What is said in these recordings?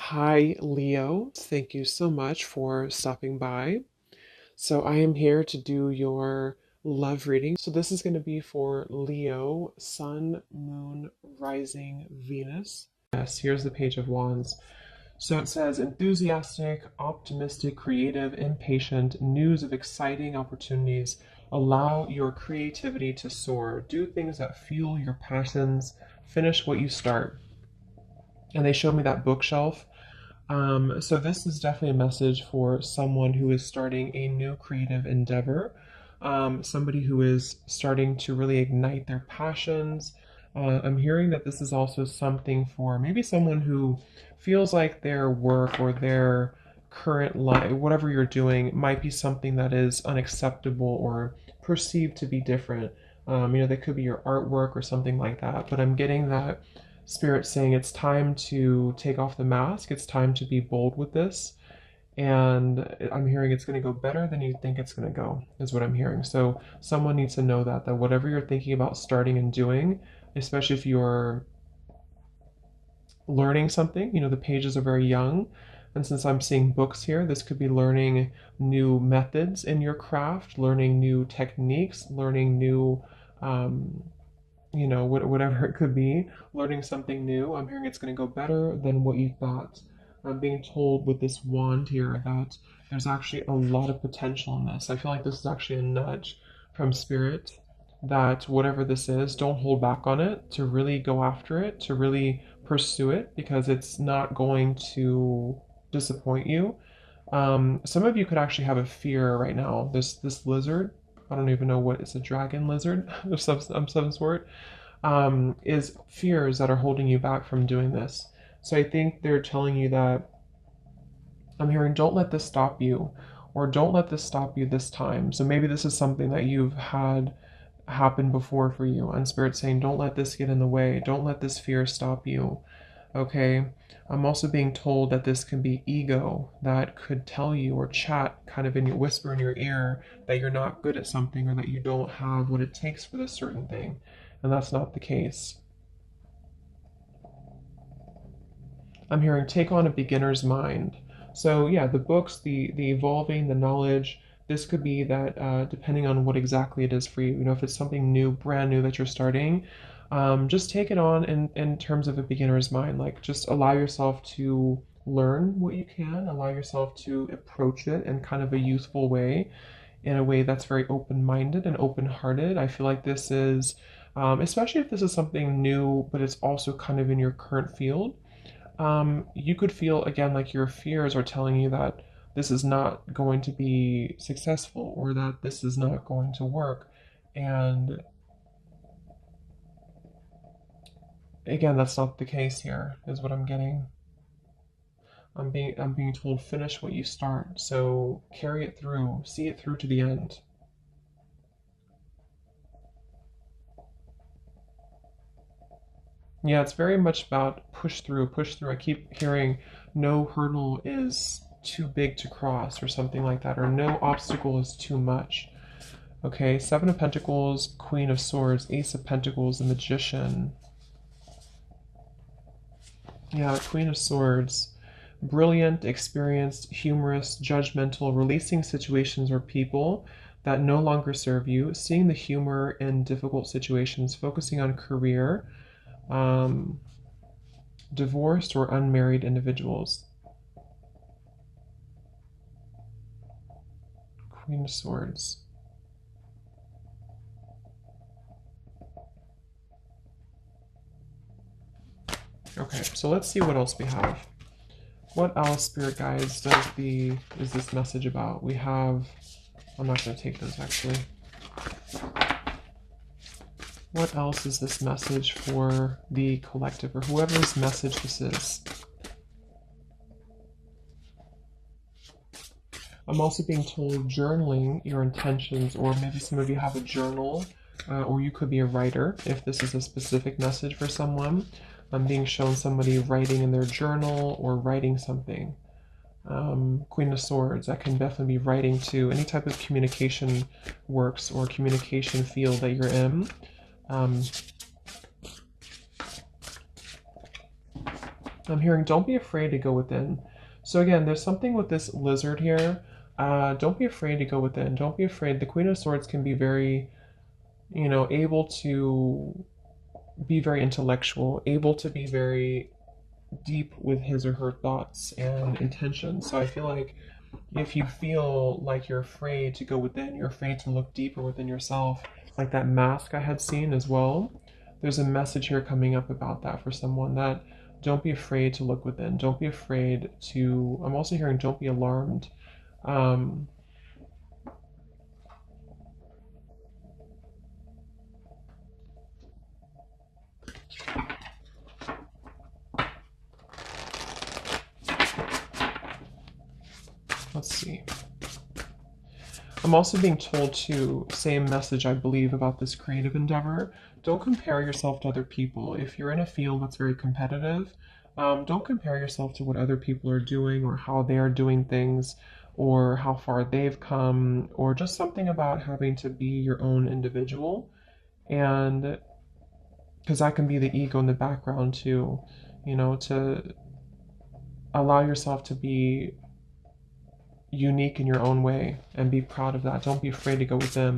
Hi, Leo. Thank you so much for stopping by. So, I am here to do your love reading. So, this is going to be for Leo, Sun, Moon, Rising, Venus. Yes, here's the Page of Wands. So it says enthusiastic, optimistic, creative, impatient, news of exciting opportunities. Allow your creativity to soar. Do things that fuel your passions. Finish what you start. And they showed me that bookshelf. So this is definitely a message for someone who is starting a new creative endeavor, somebody who is starting to really ignite their passions. I'm hearing that this is also something for maybe someone who feels like their work or their current life, whatever you're doing, might be something that is unacceptable or perceived to be different. That could be your artwork or something like that. But I'm getting that Spirit saying it's time to take off the mask, it's time to be bold with this. And I'm hearing it's going to go better than you think it's going to go, is what I'm hearing. So someone needs to know that whatever you're thinking about starting and doing, especially if you're learning something, the pages are very young. And since I'm seeing books here, this could be learning new methods in your craft, learning new techniques, learning new whatever it could be, learning something new. I'm hearing it's going to go better than what you thought. I'm being told with this wand here that there's actually a lot of potential in this. I feel like this is actually a nudge from Spirit that whatever this is, don't hold back on it, to really go after it, to really pursue it, because it's not going to disappoint you. Some of you could actually have a fear right now. This lizard, I don't even know what it's, a dragon lizard of some sort, is fears that are holding you back from doing this. So I think they're telling you that I'm hearing, don't let this stop you, or don't let this stop you this time. So maybe this is something that you've had happen before for you, and Spirit's saying, don't let this get in the way. Don't let this fear stop you. Okay. I'm also being told that this can be ego that could tell you or chat kind of in your whisper in your ear that you're not good at something or that you don't have what it takes for this certain thing. And that's not the case. I'm hearing take on a beginner's mind. So yeah, the books, the evolving, the knowledge, this could be that depending on what exactly it is for you. If it's something new, brand new that you're starting, just take it on in terms of a beginner's mind. Like just allow yourself to learn what you can, allow yourself to approach it in kind of a youthful way, in a way that's very open-minded and open-hearted. I feel like this is, especially if this is something new, but it's also kind of in your current field, you could feel again like your fears are telling you that this is not going to be successful or that this is not going to work. And again, that's not the case here, is what I'm getting. I'm being told finish what you start. So carry it through, see it through to the end. Yeah, it's very much about push through, push through. I keep hearing no hurdle is too big to cross or something like that, or no obstacle is too much. Okay, Seven of Pentacles, Queen of Swords, Ace of Pentacles, the Magician. Yeah, Queen of Swords. Brilliant, experienced, humorous, judgmental, releasing situations or people that no longer serve you, seeing the humor in difficult situations, focusing on career, um, divorced or unmarried individuals. Queen of Swords. Okay, so let's see what else we have. What else, Spirit Guides, is this message about? We have, I'm not going to take those actually. What else is this message for the collective, or whoever's message this is? I'm also being told journaling your intentions, or maybe some of you have a journal, or you could be a writer if this is a specific message for someone. I'm being shown somebody writing in their journal or writing something. Queen of Swords, that can definitely be writing to any type of communication works or communication field that you're in. I'm hearing don't be afraid to go within. So again, there's something with this lizard here. Don't be afraid to go within. Don't be afraid. The Queen of Swords can be very, able to be very intellectual, able to be very deep with his or her thoughts and intentions. So I feel like if you feel like you're afraid to go within, you're afraid to look deeper within yourself, like that mask I had seen as well, there's a message here coming up about that for someone, that don't be afraid to look within. Don't be afraid to, I'm also hearing don't be alarmed. Um, let's see. I'm also being told to, same message I believe about this creative endeavor, don't compare yourself to other people. If you're in a field that's very competitive, don't compare yourself to what other people are doing or how they are doing things or how far they've come, or just something about having to be your own individual. And because that can be the ego in the background too, to allow yourself to be unique in your own way and be proud of that. Don't be afraid to go with them.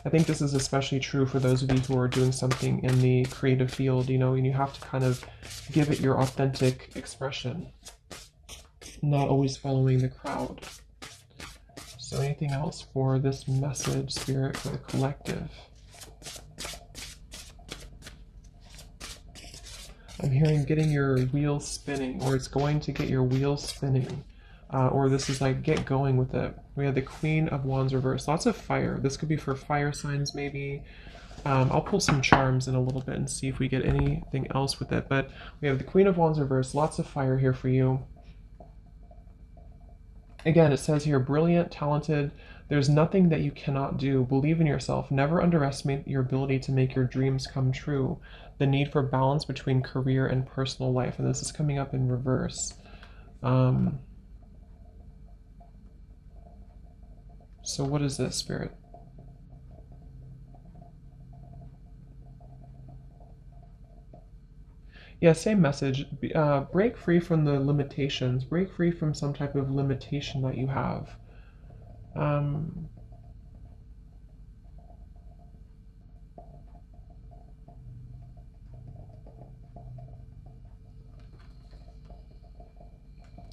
I think this is especially true for those of you who are doing something in the creative field, and you have to kind of give it your authentic expression, not always following the crowd. So anything else for this message, Spirit, for the collective? I'm hearing getting your wheels spinning, or it's going to get your wheels spinning. Or this is like get going with it. We have the Queen of Wands reversed. Lots of fire. This could be for fire signs maybe. I'll pull some charms in a little bit and see if we get anything else with it. But we have the Queen of Wands reversed. Lots of fire here for you. Again, it says here, brilliant, talented. There's nothing that you cannot do. Believe in yourself. Never underestimate your ability to make your dreams come true. The need for balance between career and personal life. And this is coming up in reverse. So what is this, Spirit? Yeah, same message. Break free from the limitations. Break free from some type of limitation that you have. I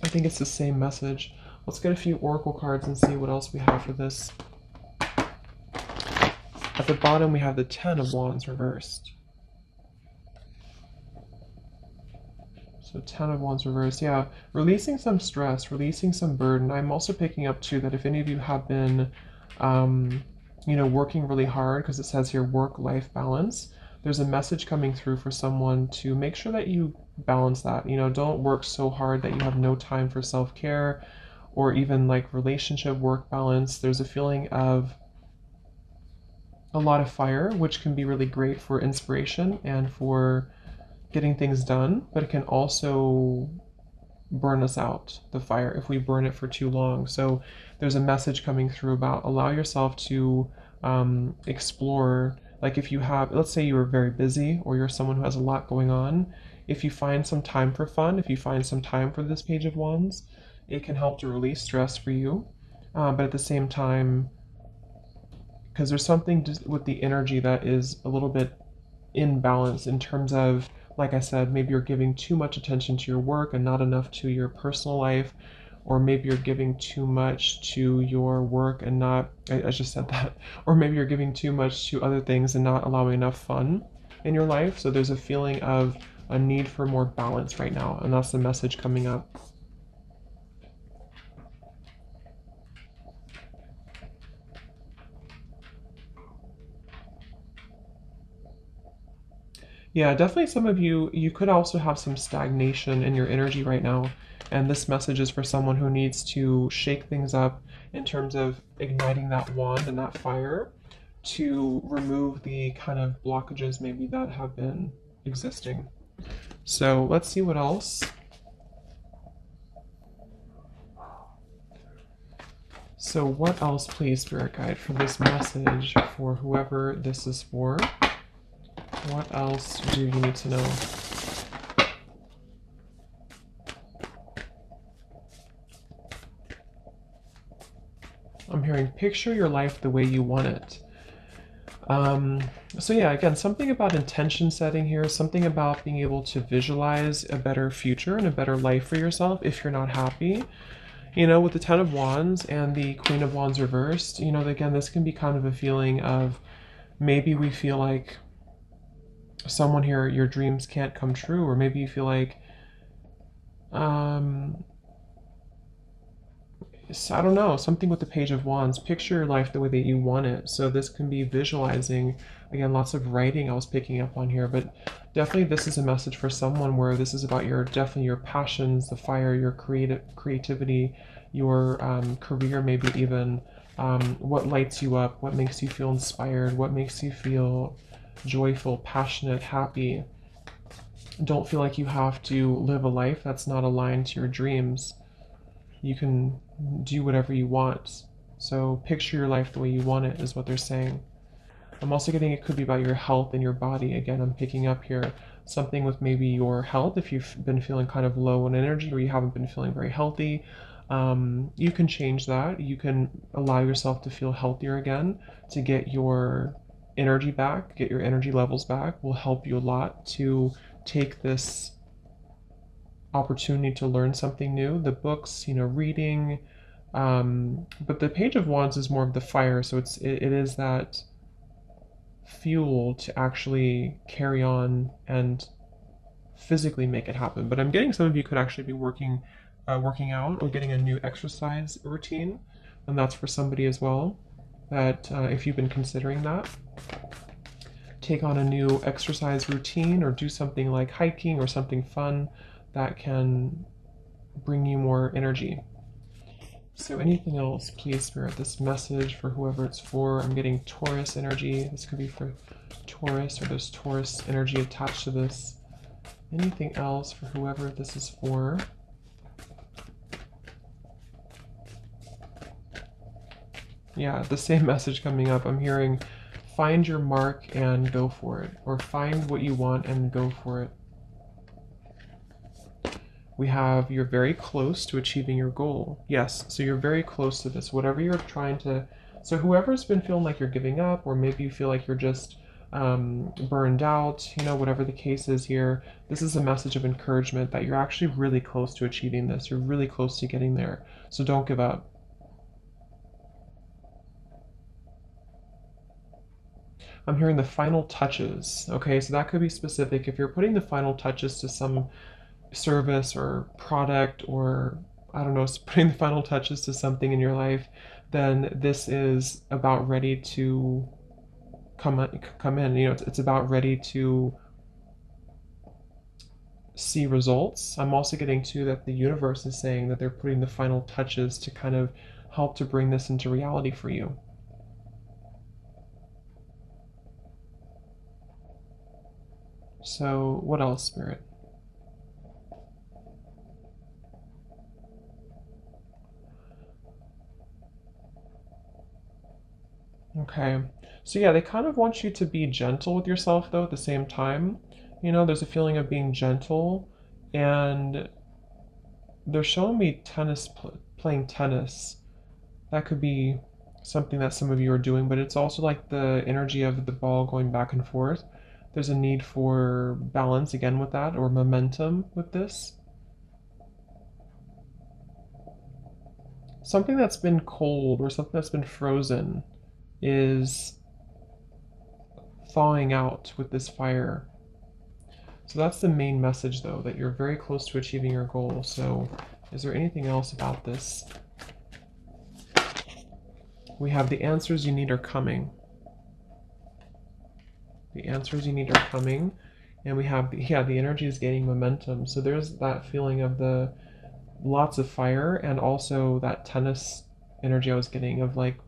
think it's the same message. Let's get a few oracle cards and see what else we have for this. At the bottom, we have the Ten of Wands reversed. So Ten of Wands reversed, yeah. Releasing some stress, releasing some burden. I'm also picking up, too, that if any of you have been, working really hard, because it says here work-life balance, there's a message coming through for someone to make sure that you balance that. Don't work so hard that you have no time for self-care or even like relationship work balance. There's a feeling of a lot of fire, which can be really great for inspiration and for getting things done, but it can also burn us out, the fire, if we burn it for too long. So there's a message coming through about allow yourself to explore. Like if you have, let's say you are very busy or you're someone who has a lot going on, if you find some time for fun, if you find some time for this Page of Wands, it can help to release stress for you. But at the same time, because there's something with the energy that is a little bit imbalanced in terms of, like I said, maybe you're giving too much attention to your work and not enough to your personal life, or maybe you're giving too much to your work and not, I just said that, or maybe you're giving too much to other things and not allowing enough fun in your life. So there's a feeling of a need for more balance right now, and that's the message coming up. Yeah, definitely some of you could also have some stagnation in your energy right now. And this message is for someone who needs to shake things up in terms of igniting that wand and that fire to remove the kind of blockages maybe that have been existing. So let's see what else. So what else, please, Spirit Guide, for this message for whoever this is for? What else do you need to know? I'm hearing picture your life the way you want it. So yeah, again, something about intention setting here, something about being able to visualize a better future and a better life for yourself if you're not happy. You know, with the Ten of Wands and the Queen of Wands reversed, you know, again, this can be kind of a feeling of maybe we feel like someone here, your dreams can't come true, or maybe you feel like, um, I don't know, something with the Page of Wands. Picture your life the way that you want it. So this can be visualizing. Again, lots of writing I was picking up on here, but definitely this is a message for someone where this is about your, definitely your passions, the fire, your creativity, your career, maybe even what lights you up, what makes you feel inspired, what makes you feel joyful, passionate, happy. Don't feel like you have to live a life that's not aligned to your dreams. You can do whatever you want. So picture your life the way you want it is what they're saying. I'm also getting it could be about your health and your body. Again, I'm picking up here something with maybe your health. If you've been feeling kind of low in energy or you haven't been feeling very healthy, you can change that. You can allow yourself to feel healthier again, to get your energy back, get your energy levels back, will help you a lot to take this opportunity to learn something new. The books, you know, reading, but the Page of Wands is more of the fire, so it is that fuel to actually carry on and physically make it happen. But I'm getting some of you could actually be working out or getting a new exercise routine, and that's for somebody as well. That if you've been considering that, take on a new exercise routine or do something like hiking or something fun that can bring you more energy. So anything else, please, Spirit, this message for whoever it's for. I'm getting Taurus energy. This could be for Taurus, or there's Taurus energy attached to this. Anything else for whoever this is for? Yeah, the same message coming up. I'm hearing find your mark and go for it, or find what you want and go for it. We have you're very close to achieving your goal. Yes, so you're very close to this. Whatever you're trying to, so whoever's been feeling like you're giving up, or maybe you feel like you're just burned out, you know, whatever the case is here, this is a message of encouragement that you're actually really close to achieving this. You're really close to getting there. So don't give up. I'm hearing the final touches. Okay, so that could be specific. If you're putting the final touches to some service or product, or I don't know, putting the final touches to something in your life, then this is about ready to come in. You know, it's about ready to see results. I'm also getting too that the universe is saying that they're putting the final touches to kind of help to bring this into reality for you. So what else, Spirit? Okay. So yeah, they kind of want you to be gentle with yourself though at the same time. You know, there's a feeling of being gentle, and they're showing me playing tennis. That could be something that some of you are doing, but it's also like the energy of the ball going back and forth. There's a need for balance again with that, or momentum with this. Something that's been cold or something that's been frozen is thawing out with this fire. So that's the main message, though, that you're very close to achieving your goal. So is there anything else about this? We have the answers you need are coming. The answers you need are coming. And we have, yeah, the energy is gaining momentum. So there's that feeling of the lots of fire, and also that tennis energy I was getting of like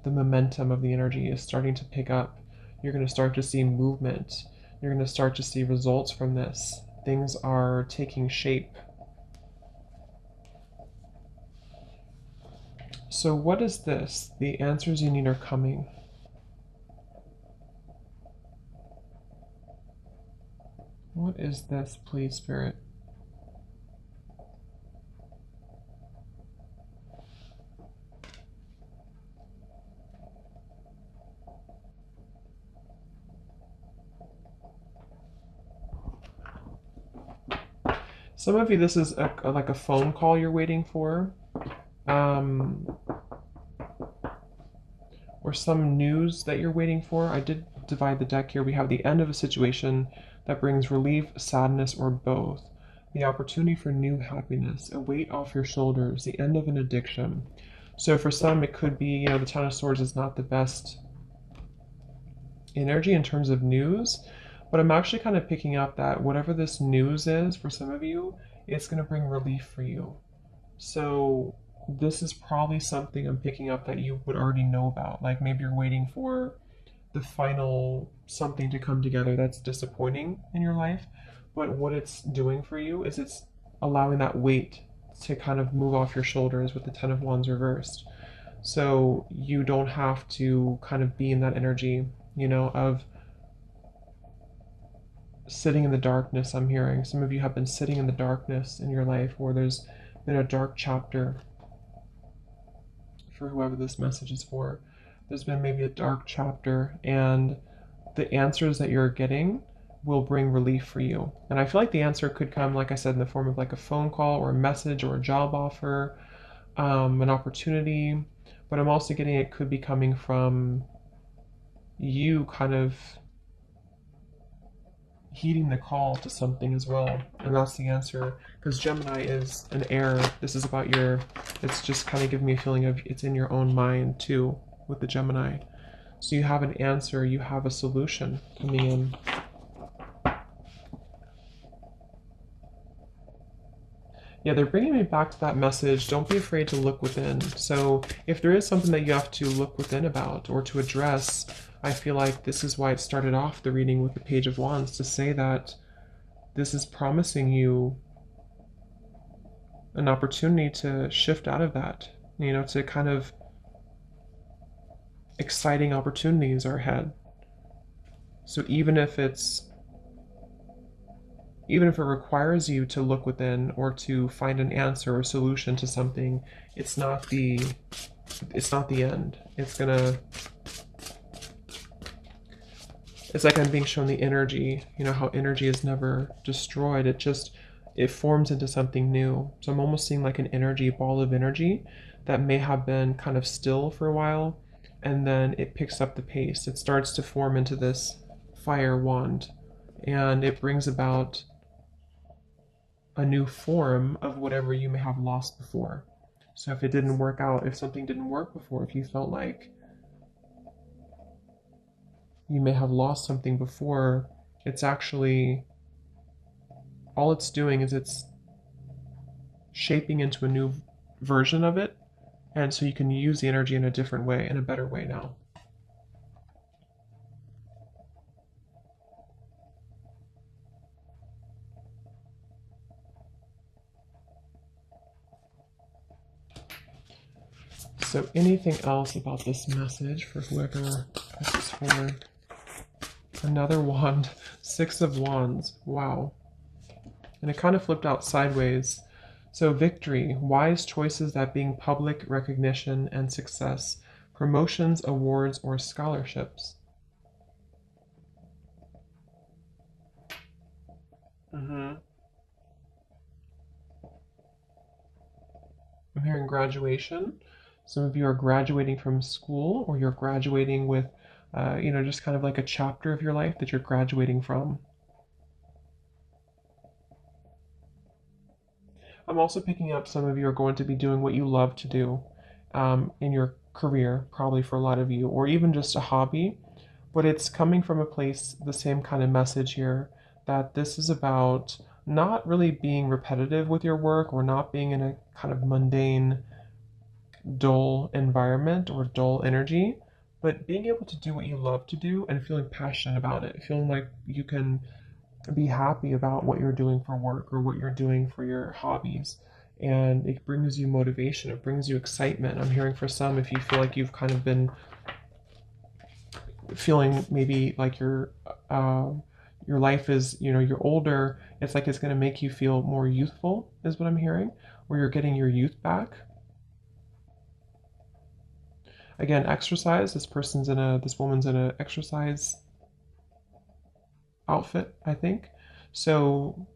the momentum of the energy is starting to pick up. You're going to start to see movement. You're going to start to see results from this. Things are taking shape. So what is this? The answers you need are coming. What is this, please, Spirit? Some of you, this is like a phone call you're waiting for, um, or some news that you're waiting for. I did divide the deck here. We have the end of a situation that brings relief, sadness, or both. The opportunity for new happiness, a weight off your shoulders, the end of an addiction. So for some, it could be, you know, the Ten of Swords is not the best energy in terms of news, but I'm actually kind of picking up that whatever this news is for some of you, it's going to bring relief for you. So this is probably something I'm picking up that you would already know about. Like maybe you're waiting for the final something to come together that's disappointing in your life, but what it's doing for you is it's allowing that weight to kind of move off your shoulders with the Ten of Wands reversed. So you don't have to kind of be in that energy, you know, of sitting in the darkness. I'm hearing some of you have been sitting in the darkness in your life, where there's been a dark chapter for whoever this message is for. There's been maybe a dark chapter, and the answers that you're getting will bring relief for you. And I feel like the answer could come, like I said, in the form of like a phone call or a message or a job offer, an opportunity. But I'm also getting it could be coming from you kind of heeding the call to something as well. And that's the answer. Because Gemini is an air. This is about your, it's just kind of giving me a feeling of it's in your own mind too with the Gemini. So you have an answer, you have a solution coming in. Yeah, they're bringing me back to that message. Don't be afraid to look within. So if there is something that you have to look within about or to address, I feel like this is why it started off the reading with the Page of Wands, to say that this is promising you an opportunity to shift out of that, you know, to kind of exciting opportunities are ahead. So even if it requires you to look within or to find an answer or solution to something, it's not the end. It's like I'm being shown the energy, you know, how energy is never destroyed. It forms into something new. So I'm almost seeing like an energy, ball of energy that may have been kind of still for a while, and then it picks up the pace. It starts to form into this fire wand, and it brings about a new form of whatever you may have lost before. So if it didn't work out, if something didn't work before, if you felt like you may have lost something before, it's actually, all it's doing is it's shaping into a new version of it, and so you can use the energy in a different way, in a better way now. So anything else about this message for whoever this is for? Another wand, Six of Wands, wow. And it kind of flipped out sideways. So victory, wise choices that bring public recognition and success, promotions, awards, or scholarships. I'm hearing graduation. Some of you are graduating from school, or you're graduating with, you know, just kind of like a chapter of your life that you're graduating from. I'm also picking up some of you are going to be doing what you love to do in your career, probably for a lot of you, or even just a hobby. But it's coming from a place, the same kind of message here, that this is about not really being repetitive with your work or not being in a kind of mundane, dull environment or dull energy, but being able to do what you love to do and feeling passionate about it, feeling like you can be happy about what you're doing for work or what you're doing for your hobbies. And it brings you motivation, it brings you excitement. I'm hearing for some, if you feel like you've kind of been feeling maybe like your life is, you know, you're older, it's like it's going to make you feel more youthful, is what I'm hearing, where you're getting your youth back. Again, exercise. This woman's in a exercise outfit, I think. So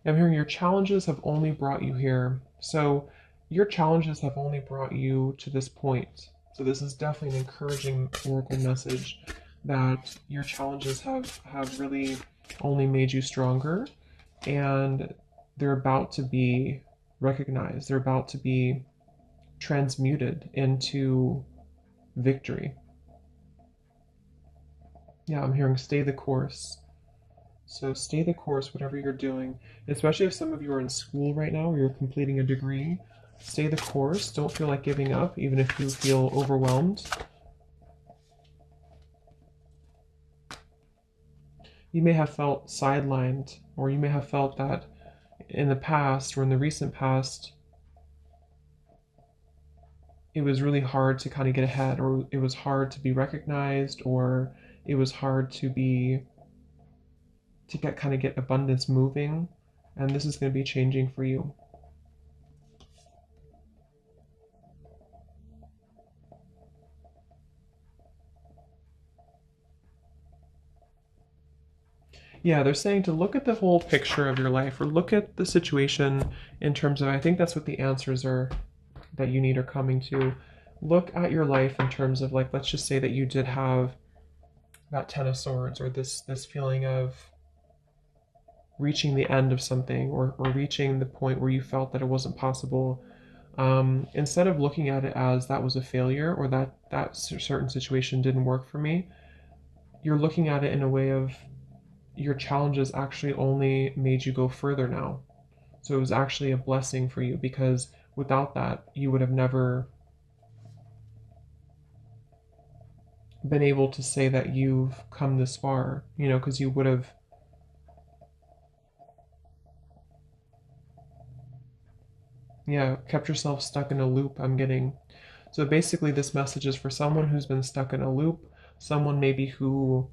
I'm hearing your challenges have only brought you here. So your challenges have only brought you to this point. So this is definitely an encouraging oracle message that your challenges have really only made you stronger, and they're about to be recognized. They're about to be transmuted into victory. Yeah, I'm hearing stay the course. So stay the course, whatever you're doing, especially if some of you are in school right now or you're completing a degree. Stay the course. Don't feel like giving up, even if you feel overwhelmed. You may have felt sidelined, or you may have felt that in the past or in the recent past, it was really hard to kind of get ahead, or it was hard to be recognized, or it was hard to get abundance moving, and this is going to be changing for you. Yeah, they're saying to look at the whole picture of your life, or look at the situation in terms of, I think that's what the answers are that you need are coming to. Look at your life in terms of, like, let's just say that you did have that Ten of Swords, or this feeling of reaching the end of something, or reaching the point where you felt that it wasn't possible. Instead of looking at it as that was a failure, or that certain situation didn't work for me, you're looking at it in a way of your challenges actually only made you go further now. So it was actually a blessing for you, because without that, you would have never been able to say that you've come this far, because you would have, yeah, kept yourself stuck in a loop, I'm getting. So basically, this message is for someone who's been stuck in a loop, someone maybe who,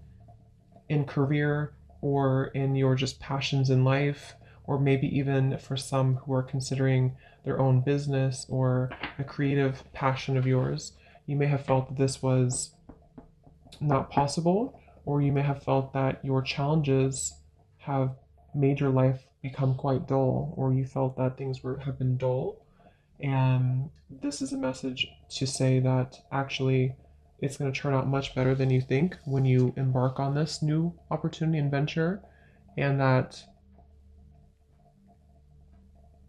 in career or in your just passions in life, or maybe even for some who are considering their own business or a creative passion of yours, you may have felt that this was not possible, or you may have felt that your challenges have made your life become quite dull, or you felt that things have been dull. And this is a message to say that actually it's going to turn out much better than you think when you embark on this new opportunity and venture, and that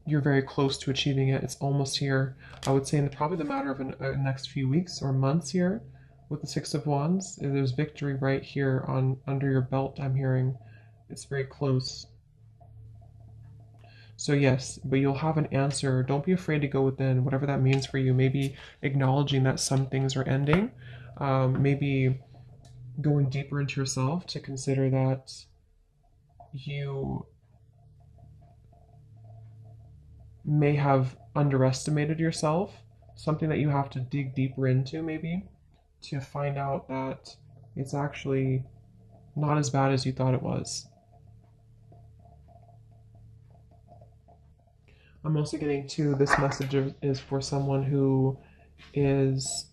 you're very close to achieving it. It's almost here. I would say in probably the matter of the next few weeks or months here with the Six of Wands. There's victory right here on under your belt, I'm hearing. It's very close. So yes, but you'll have an answer. Don't be afraid to go within, whatever that means for you. Maybe acknowledging that some things are ending. Maybe going deeper into yourself to consider that you may have underestimated yourself. Something that you have to dig deeper into, maybe, to find out that it's actually not as bad as you thought it was. I'm also getting to this message is for someone who is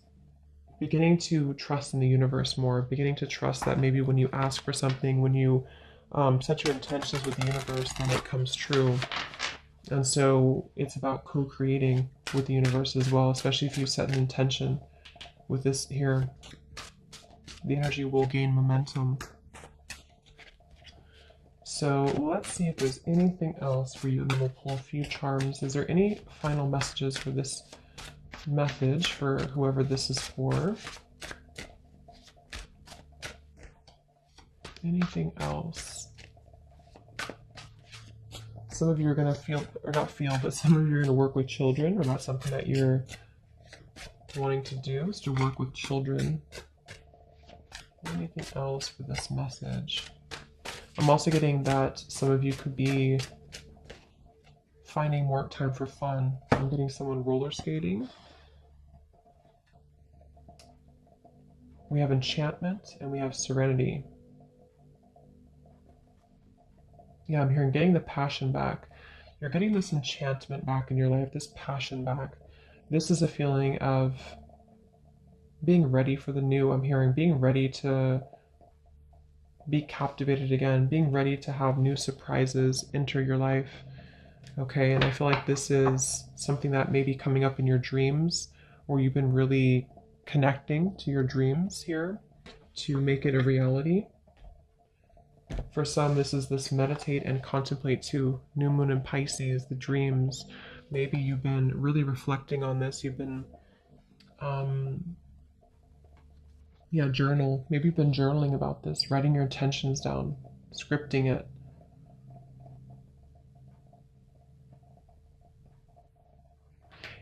beginning to trust in the universe more, beginning to trust that maybe when you ask for something, when you set your intentions with the universe, then it comes true. And so it's about co-creating with the universe as well, especially if you set an intention with this here. The energy will gain momentum. So let's see if there's anything else for you, and then we'll pull a few charms. Is there any final messages for this message for whoever this is for? Anything else? Some of you are going to feel, or not feel, but some of you are going to work with children, or that's something that you're wanting to do, is to work with children. Anything else for this message? I'm also getting that some of you could be finding more time for fun. I'm getting someone roller skating. We have enchantment and we have serenity. Yeah, I'm hearing getting the passion back. You're getting this enchantment back in your life, this passion back. This is a feeling of being ready for the new. I'm hearing being ready to be captivated again, being ready to have new surprises enter your life. Okay, and I feel like this is something that may be coming up in your dreams, or you've been really connecting to your dreams here to make it a reality. For some, this is this meditate and contemplate too. New moon in Pisces, the dreams. Maybe you've been really reflecting on this. You've been, journal. Maybe you've been journaling about this, writing your intentions down, scripting it.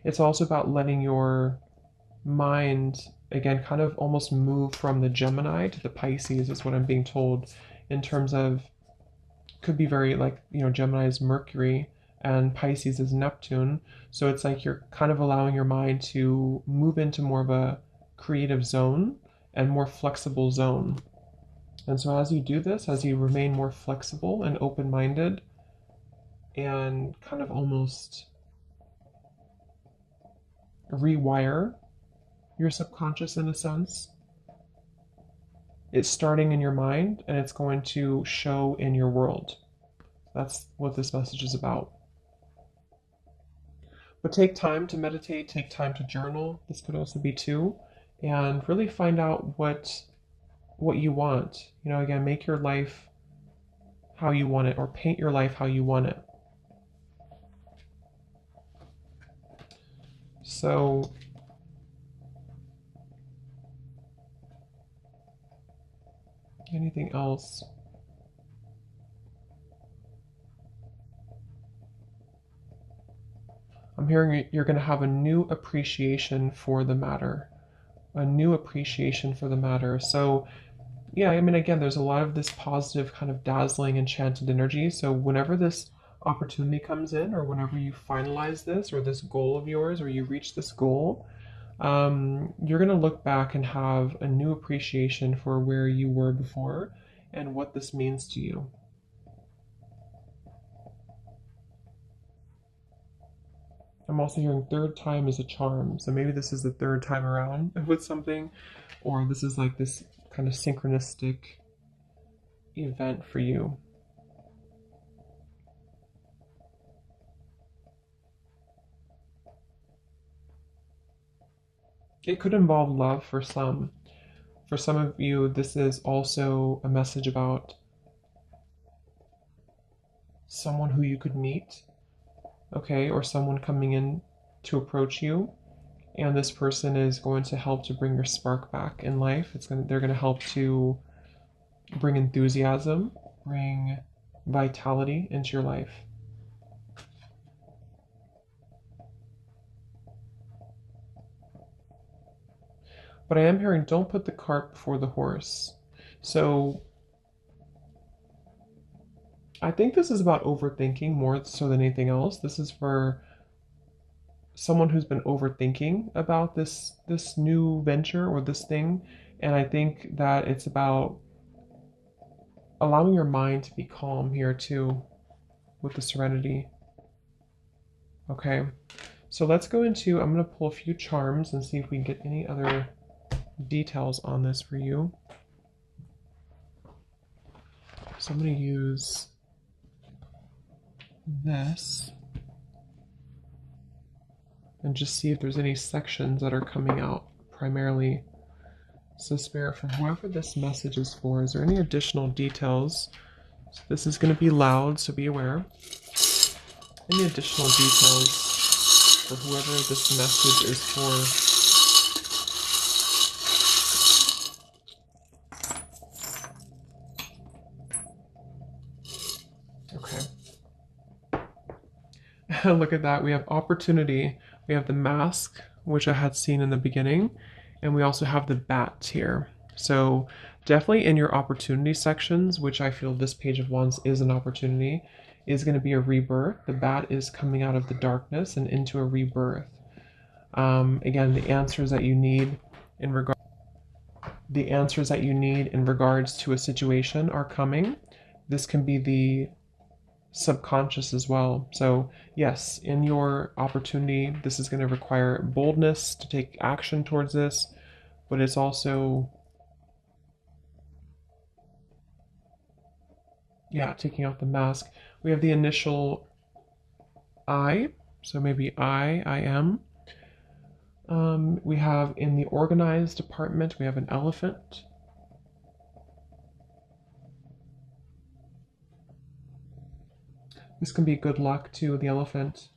It's also about letting your mind, again, kind of almost move from the Gemini to the Pisces, is what I'm being told, in terms of, could be very like, Gemini is Mercury and Pisces is Neptune. So it's like you're kind of allowing your mind to move into more of a creative zone and more flexible zone. And so as you do this, as you remain more flexible and open-minded and kind of almost rewire your subconscious in a sense, it's starting in your mind and it's going to show in your world. That's what this message is about. But take time to meditate, take time to journal. This could also be too, and really find out what you want. Again, make your life how you want it, or paint your life how you want it. So anything else? I'm hearing you're going to have a new appreciation for the matter. A new appreciation for the matter. So, yeah, again, there's a lot of this positive, kind of dazzling, enchanted energy. So whenever this opportunity comes in, or whenever you finalize this, or this goal of yours, or you reach this goal, you're going to look back and have a new appreciation for where you were before and what this means to you. I'm also hearing third time is a charm. So maybe this is the third time around with something, or this is like this kind of synchronistic event for you. It could involve love for some. For some of you, this is also a message about someone who you could meet, okay, or someone coming in to approach you, and this person is going to help to bring your spark back in life. They're going to help to bring enthusiasm, bring vitality into your life. But I am hearing, don't put the cart before the horse. So I think this is about overthinking more so than anything else. This is for someone who's been overthinking about this new venture or this thing. And I think that it's about allowing your mind to be calm here too, with the serenity. Okay, so let's go into, I'm going to pull a few charms and see if we can get any other details on this for you. So I'm going to use this and just see if there's any sections that are coming out primarily. So Spirit, for whoever this message is for, is there any additional details? So this is going to be loud, so be aware. Any additional details for whoever this message is for? Look at that. We have opportunity. We have the mask, which I had seen in the beginning, and we also have the bat here. So definitely in your opportunity sections, which I feel this Page of Wands is an opportunity, is going to be a rebirth. The bat is coming out of the darkness and into a rebirth. Again, the answers that you need in regards to a situation are coming. This can be the subconscious as well. So yes, in your opportunity, this is going to require boldness to take action towards this, but it's also Yeah, taking out the mask. We have the initial I, so maybe I am. We have in the organized department, we have an elephant. This can be good luck to the elephant,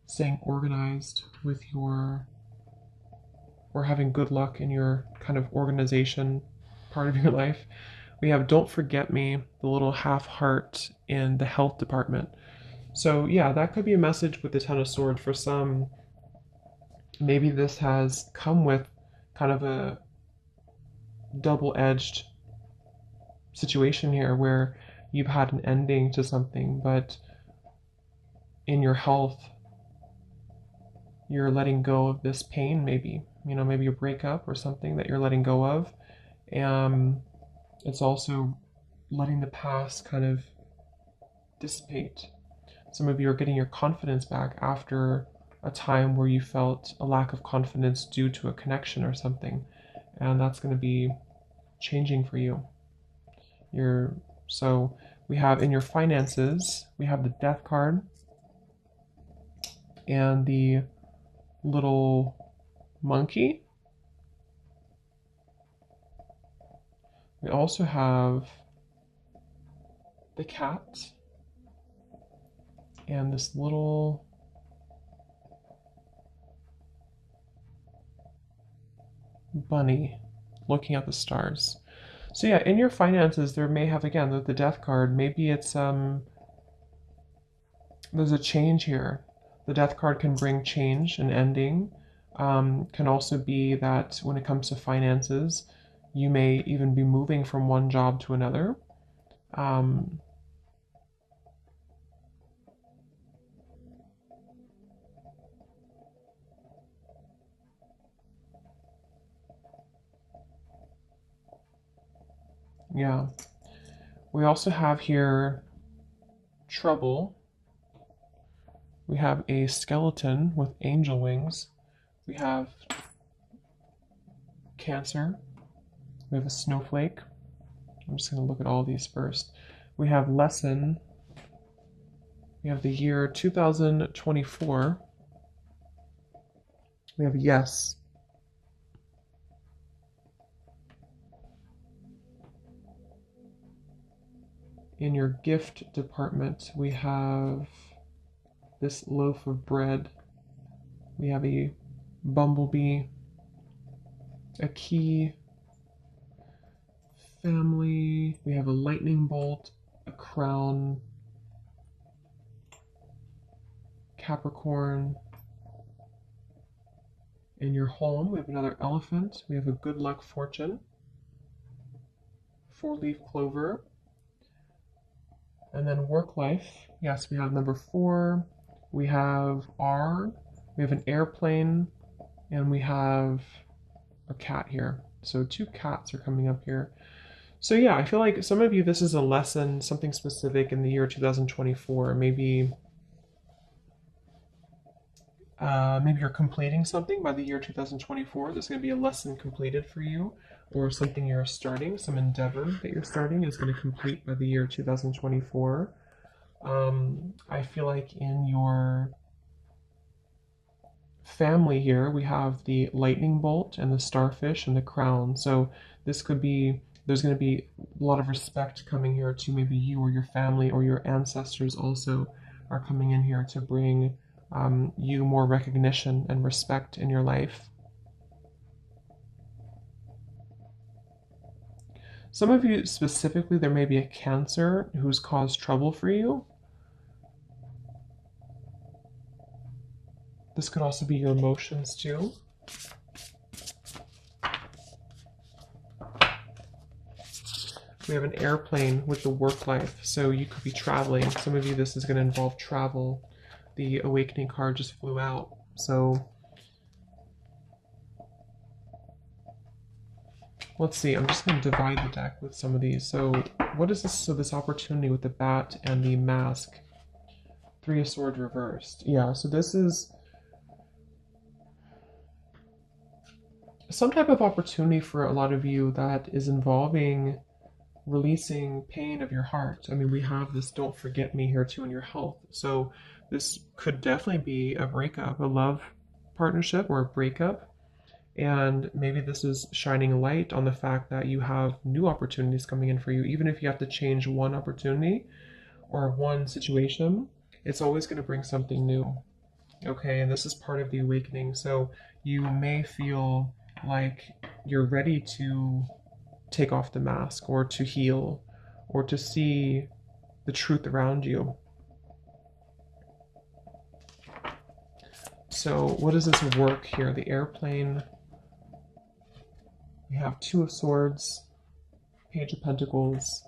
staying organized with your, or having good luck in your kind of organization part of your life. We have Don't Forget Me, the little half heart in the health department. So, yeah, that could be a message with the Ten of Swords for some. Maybe this has come with kind of a double edged situation here where you've had an ending to something, but in your health, you're letting go of this pain, maybe. Maybe a breakup or something that you're letting go of. It's also letting the past kind of dissipate. Some of you are getting your confidence back after a time where you felt a lack of confidence due to a connection or something. And that's going to be changing for you. So we have in your finances, we have the Death card and the little monkey. We also have the cat and this little bunny looking at the stars. So yeah, in your finances, there may have, again, the Death card. Maybe it's there's a change here. The Death card can bring change and ending. Can also be that when it comes to finances, you may even be moving from one job to another. Yeah. We also have here trouble. We have a skeleton with angel wings. We have Cancer. We have a snowflake. I'm just going to look at all these first. We have lesson. We have the year 2024. We have yes. In your gift department, we have this loaf of bread. We have a bumblebee, a key, family. We have a lightning bolt, a crown, Capricorn. In your home, we have another elephant. We have a good luck fortune, 4-leaf clover. And then work life. Yes, we have number 4. We have R. We have an airplane. And we have a cat here. So 2 cats are coming up here. So yeah, I feel like some of you, this is a lesson, something specific in the year 2024. Maybe you're completing something by the year 2024. There's going to be a lesson completed for you, or something you're starting, some endeavor that you're starting is going to complete by the year 2024. I feel like in your family here, we have the lightning bolt and the starfish and the crown. So this could be, there's going to be a lot of respect coming here to maybe you or your family or your ancestors also are coming in here to bring you more recognition and respect in your life. Some of you specifically, there may be a Cancer who's caused trouble for you. This could also be your emotions too. We have an airplane with the work life, so you could be traveling. Some of you, this is going to involve travel. The awakening card just flew out, so let's see. I'm just going to divide the deck with some of these. So what is this? So this opportunity with the bat and the mask. 3 of Swords reversed. Yeah, so this is some type of opportunity for a lot of you that is involving releasing pain of your heart. I mean, we have this don't forget me here too in your health. So this could definitely be a breakup, a love partnership or a breakup. And maybe this is shining a light on the fact that you have new opportunities coming in for you. Even if you have to change one opportunity or one situation, it's always going to bring something new. Okay, and this is part of the awakening. So you may feel like you're ready to take off the mask or to heal or to see the truth around you. So what does this work here? The airplane. We have Two of Swords, Page of Pentacles,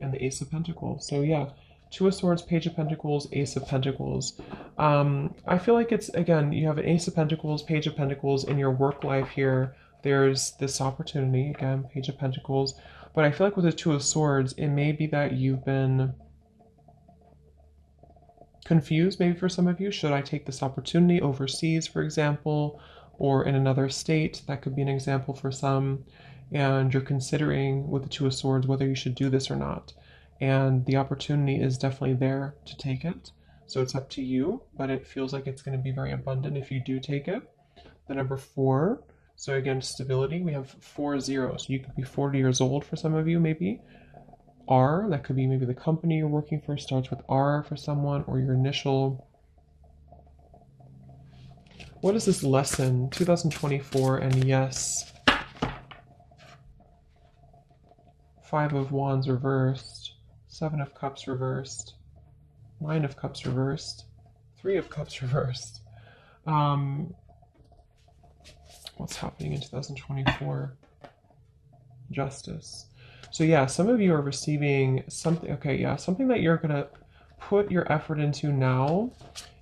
and the Ace of Pentacles. So yeah, Two of Swords, Page of Pentacles, Ace of Pentacles. I feel like it's, again, you have an Ace of Pentacles, Page of Pentacles in your work life here. There's this opportunity, again, Page of Pentacles. But I feel like with the Two of Swords, it may be that you've been confused, maybe for some of you. Should I take this opportunity overseas, for example, or in another state? That could be an example for some. And you're considering with the Two of Swords whether you should do this or not. And the opportunity is definitely there to take it. So it's up to you, but it feels like it's going to be very abundant if you do take it. The number 4. So again, stability. We have 4 zeros. So you could be 40 years old for some of you, maybe. R, that could be maybe the company you're working for starts with R for someone, or your initial. What is this lesson? 2024, and yes. 5 of Wands reversed, 7 of Cups reversed, 9 of Cups reversed, 3 of Cups reversed. What's happening in 2024? Justice. So yeah, some of you are receiving something. Okay, yeah, something that you're gonna put your effort into now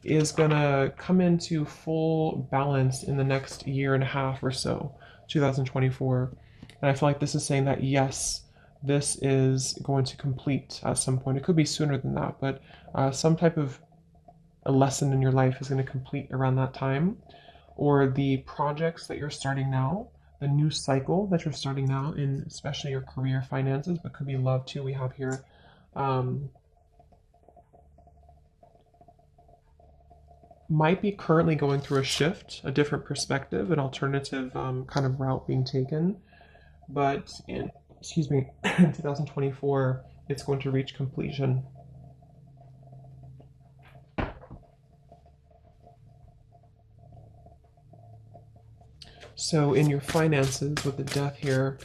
is gonna come into full balance in the next year and a half or so, 2024. And I feel like this is saying that yes, this is going to complete at some point. It could be sooner than that, but some type of a lesson in your life is going to complete around that time. Or the projects that you're starting now, the new cycle that you're starting now in especially your career, finances, but could be love too. We have here might be currently going through a shift, a different perspective, an alternative kind of route being taken. But in, excuse me, 2024, it's going to reach completion. So in your finances, with the Death here,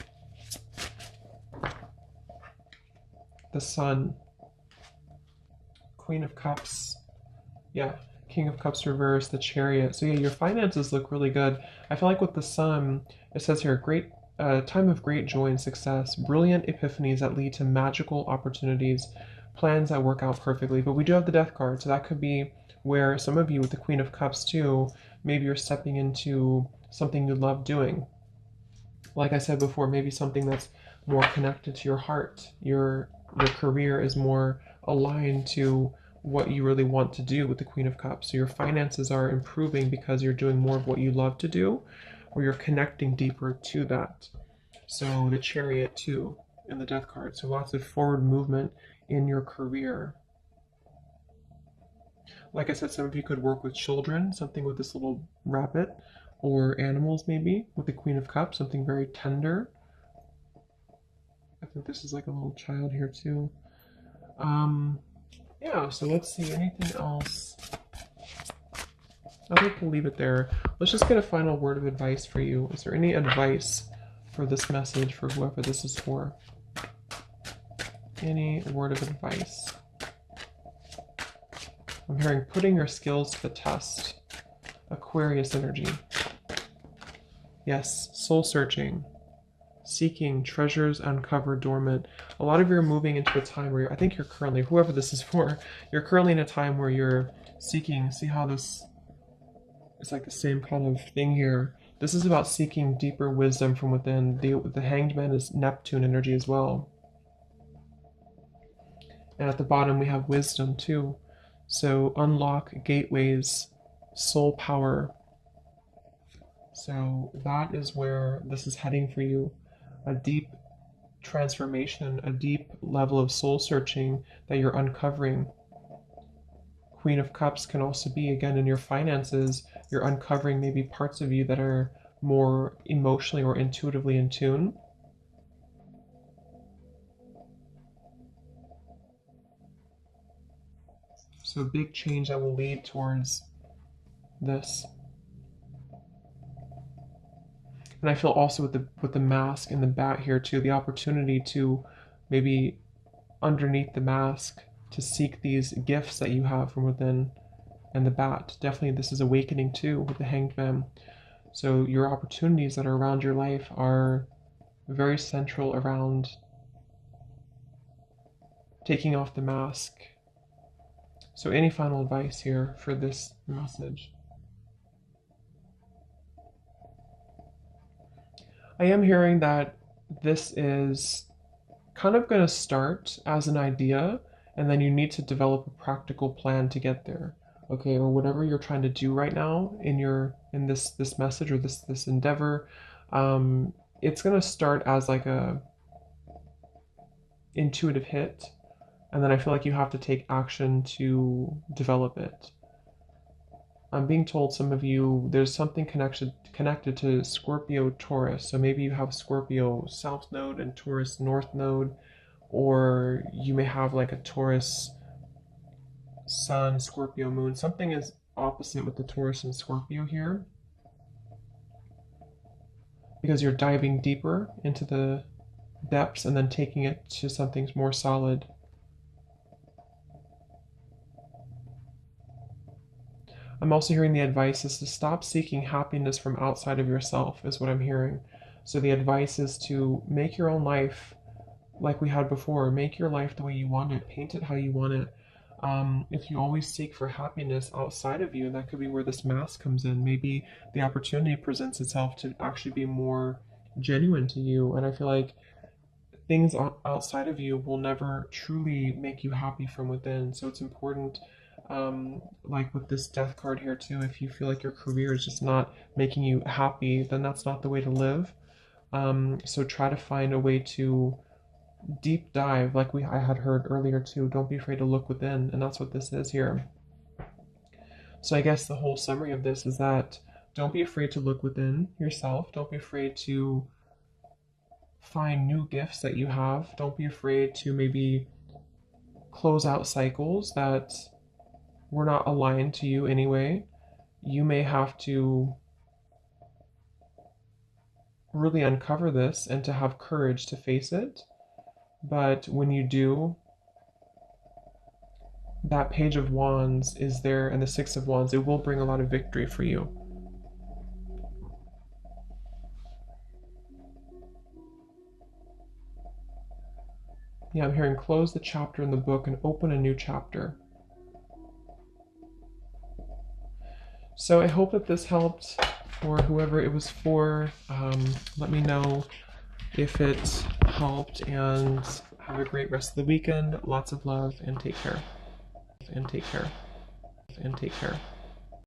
the Sun, Queen of Cups, yeah, King of Cups reversed, the Chariot. So yeah, your finances look really good. I feel like with the Sun, it says here, great time of great joy and success, brilliant epiphanies that lead to magical opportunities, plans that work out perfectly. But we do have the Death card, so that could be where some of you with the Queen of Cups too, maybe you're stepping into something you love doing. Like I said before, maybe something that's more connected to your heart. Your career is more aligned to what you really want to do with the Queen of Cups. So your finances are improving because you're doing more of what you love to do, or you're connecting deeper to that. So the Chariot too in the Death card. So lots of forward movement in your career. Like I said, some of you could work with children, something with this little rabbit, or animals maybe, with the Queen of Cups, something very tender. I think this is like a little child here too. Yeah, so let's see, anything else? I think we'll leave it there. Let's just get a final word of advice for you. Is there any advice for this message for whoever this is for? Any word of advice? I'm hearing putting your skills to the test. Aquarius energy. Yes, soul searching. Seeking treasures uncovered dormant. A lot of you are moving into a time where I think you're currently, whoever this is for, you're currently in a time where you're seeking. See how this, it's like the same kind of thing here. This is about seeking deeper wisdom from within. The Hanged Man is Neptune energy as well. And at the bottom we have wisdom too. So unlock gateways, soul power. So that is where this is heading for you. A deep transformation, a deep level of soul searching that you're uncovering. Queen of Cups can also be, again, in your finances, you're uncovering maybe parts of you that are more emotionally or intuitively in tune. So a big change that will lead towards this. And I feel also with the mask and the bat here too, the opportunity to maybe underneath the mask to seek these gifts that you have from within. And the bat, definitely this is awakening too with the Hanged Man. So your opportunities that are around your life are very central around taking off the mask. So any final advice here for this message? I am hearing that this is kind of going to start as an idea, and then you need to develop a practical plan to get there. Okay, or whatever you're trying to do right now in this message or this endeavor, it's going to start as like a intuitive hit, and then I feel like you have to take action to develop it. I'm being told some of you there's something connected to Scorpio Taurus. So maybe you have Scorpio South Node and Taurus North Node, or you may have like a Taurus Sun, Scorpio Moon. Something is opposite with the Taurus and Scorpio here, because you're diving deeper into the depths and then taking it to something more solid. I'm also hearing the advice is to stop seeking happiness from outside of yourself, is what I'm hearing. So the advice is to make your own life like we had before. Make your life the way you want it. Paint it how you want it. If you always seek for happiness outside of you, that could be where this mask comes in. Maybe the opportunity presents itself to actually be more genuine to you. And I feel like things outside of you will never truly make you happy from within. So it's important, like with this death card here too, if you feel like your career is just not making you happy, then that's not the way to live. So try to find a way to deep dive, like I had heard earlier too. Don't be afraid to look within, and that's what this is here. So I guess the whole summary of this is that don't be afraid to look within yourself. Don't be afraid to find new gifts that you have. Don't be afraid to maybe close out cycles that were not aligned to you anyway. You may have to really uncover this and to have courage to face it. But when you do, that Page of Wands is there and the Six of Wands. It will bring a lot of victory for you. Yeah, I'm hearing close the chapter in the book and open a new chapter. So I hope that this helped for whoever it was for. Let me know if it helped, and have a great rest of the weekend. Lots of love, and take care. And take care. And take care.